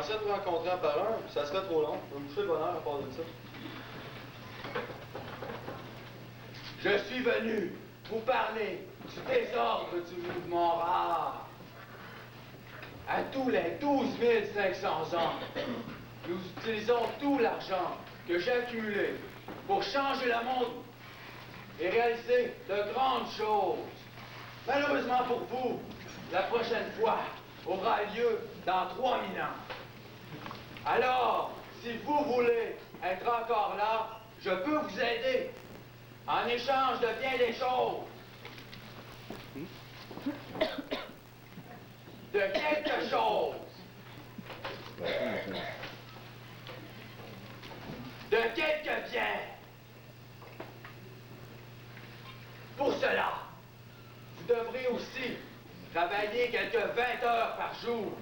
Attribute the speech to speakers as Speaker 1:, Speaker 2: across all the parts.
Speaker 1: pensais te rencontrer un par un, ça serait trop long. Je vais me coucher de bonne heure à part de ça.
Speaker 2: Je suis venu vous parler du désordre du mouvement rare. À tous les 12 500 ans, nous utilisons tout l'argent que j'ai accumulé pour changer le monde et réaliser de grandes choses. Malheureusement pour vous, la prochaine fois aura lieu dans 3000 ans. Alors, si vous voulez être encore là, je peux vous aider en échange de bien des choses. De quelque chose. De quelque bien. Pour cela, vous devrez aussi travailler quelques 20 heures par jour.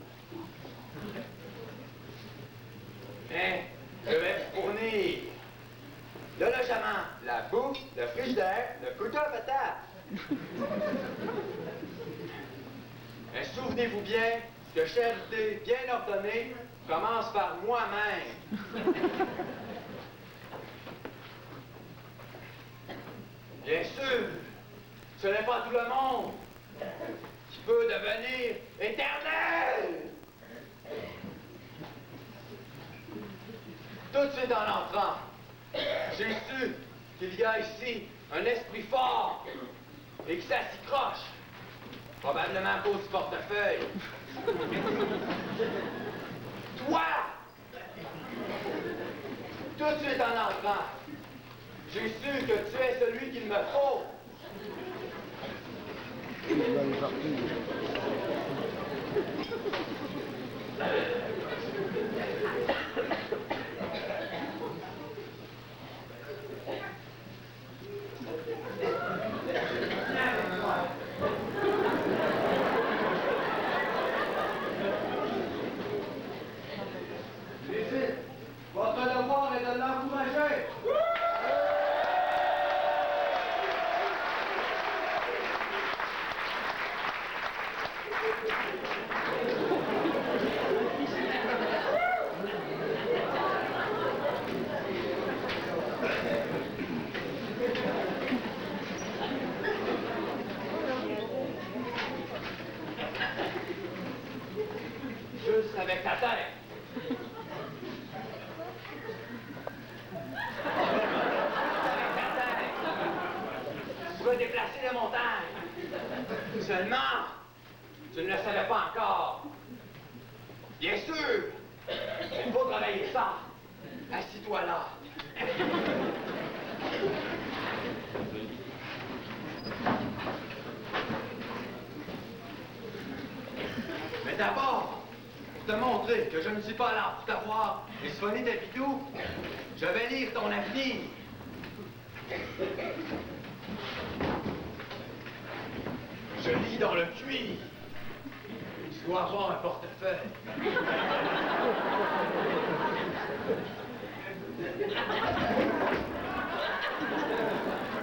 Speaker 2: Mais je vais vous fournir le logement, la bouffe, le frigidaire, le couteau à patates. Mais souvenez-vous bien que charité bien ordonnée commence par moi-même. Bien sûr, ce n'est pas tout le monde qui peut devenir éternel. Tout de suite en entrant, j'ai su qu'il y a ici un esprit fort et que ça s'y croche. Probablement à cause du portefeuille. Toi! Tout de suite en entrant, j'ai su que tu es celui qu'il me faut. Votre devoir est de l'encourager. Juste avec ta tête. Tu vas déplacer les montagnes. Seulement, tu ne le savais pas encore. Bien sûr, il faut travailler ça. Assis-toi là. Mais d'abord, pour te montrer que je ne suis pas là pour t'avoir et soigner tes bidous, je vais lire ton avenir. Je lis dans le cuir. Tu dois avoir un portefeuille.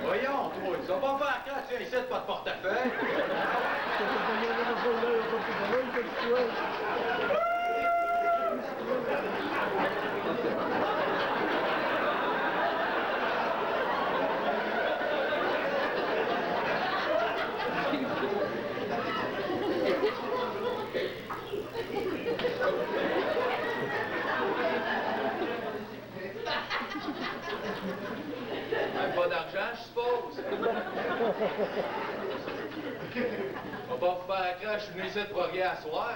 Speaker 2: Voyons, toi, tu vas pas me faire quand tu as ici pas de portefeuille. Même pas d'argent, je suppose. On va pas vous faire la crache, je suis venu ici de broguer à soir.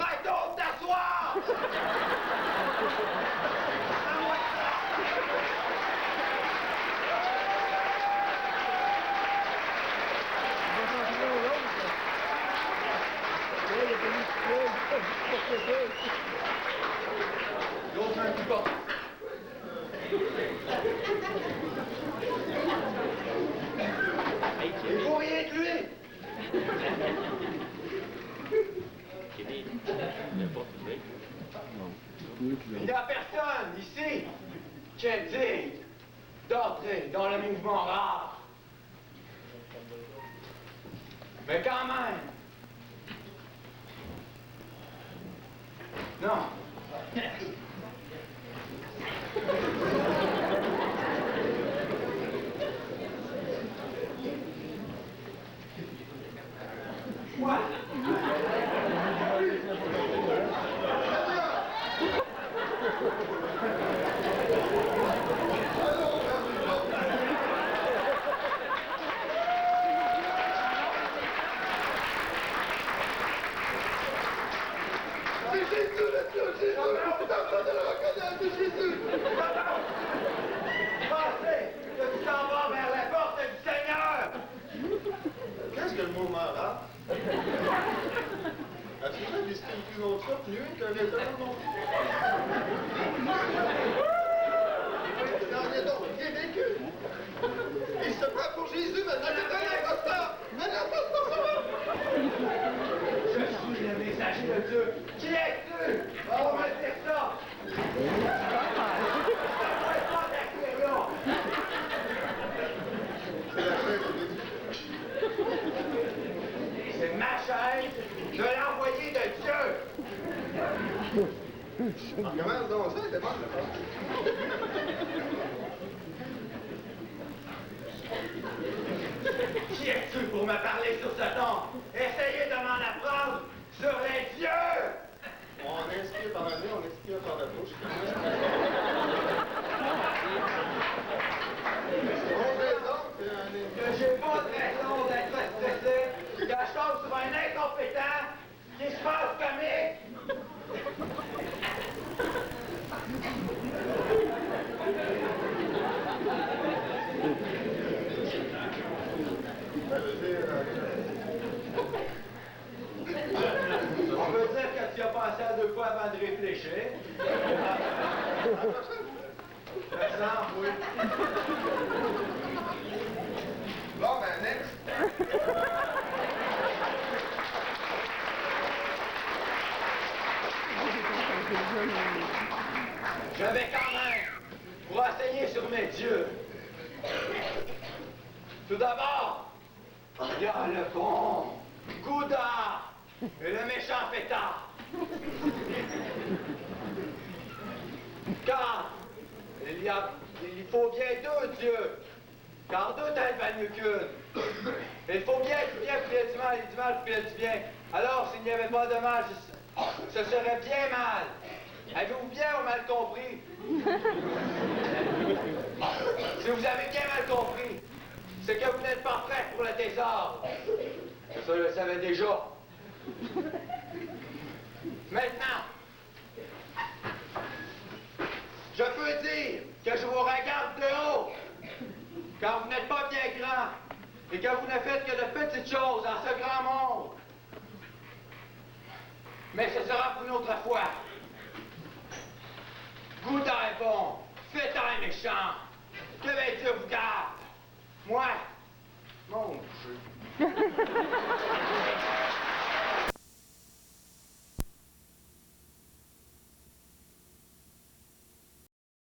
Speaker 2: Arrête donc d'asseoir! L'autre un petit pas. Il faut rien que lui. Il n'y a personne ici qui est digne d'entrer dans le mouvement rare. Mais quand même. Non. Quoi?
Speaker 1: C'est Jésus, monsieur, Jésus! T'as de le reconnaître, c'est Jésus!
Speaker 2: Passez, que tu t'en vas vers la porte du Seigneur!
Speaker 1: Qu'est-ce que le mot marat? As-tu fait visiter le plus long ça, plus qu'un étonnant non plus? Non, il est donc bien vécu! Il se prend pour Jésus, maintenant il est un imposteur! Un imposteur, ça va!
Speaker 2: Je suis le messager de Dieu. Qui es-tu? On va me dire ça.
Speaker 1: C'est la chaise de Dieu.
Speaker 2: C'est ma chaise de l'envoyé de Dieu.
Speaker 1: Commence donc ça, demande le pas.
Speaker 2: Qui es-tu pour me parler sur ce ton? Essayez de m'en apprendre sur les dieux!
Speaker 1: On inspire par la nez, on expire par la bouche. On raison, c'est un
Speaker 2: Que j'ai pas de raison d'être stressé, que je tombe sur un incompétent qui se passe comique. On peut dire que tu as pensé à deux fois avant de réfléchir. Par exemple, oui.
Speaker 1: Bon, ben, next.
Speaker 2: Je vais quand même vous renseigner sur mes dieux. Tout d'abord, il y a le bon Goudard et le méchant Fêtard. Car il faut bien deux dieux, car deux têtes valent mieux qu'une. Il faut bien du bien pour du mal et du mal pour du bien. Alors, s'il n'y avait pas de mal, ce serait bien mal. Avez-vous bien ou mal compris? Si vous avez bien mal compris, c'est que vous n'êtes pas prêt pour le trésor. Ça, je le savais déjà. Maintenant, je peux dire que je vous regarde de haut, car vous n'êtes pas bien grand, et que vous ne faites que de petites choses dans ce grand monde. Mais ce sera pour une autre fois. Goudin est bon, Fêtard est méchant. Que Dieu vous garde. Moi, mon Dieu.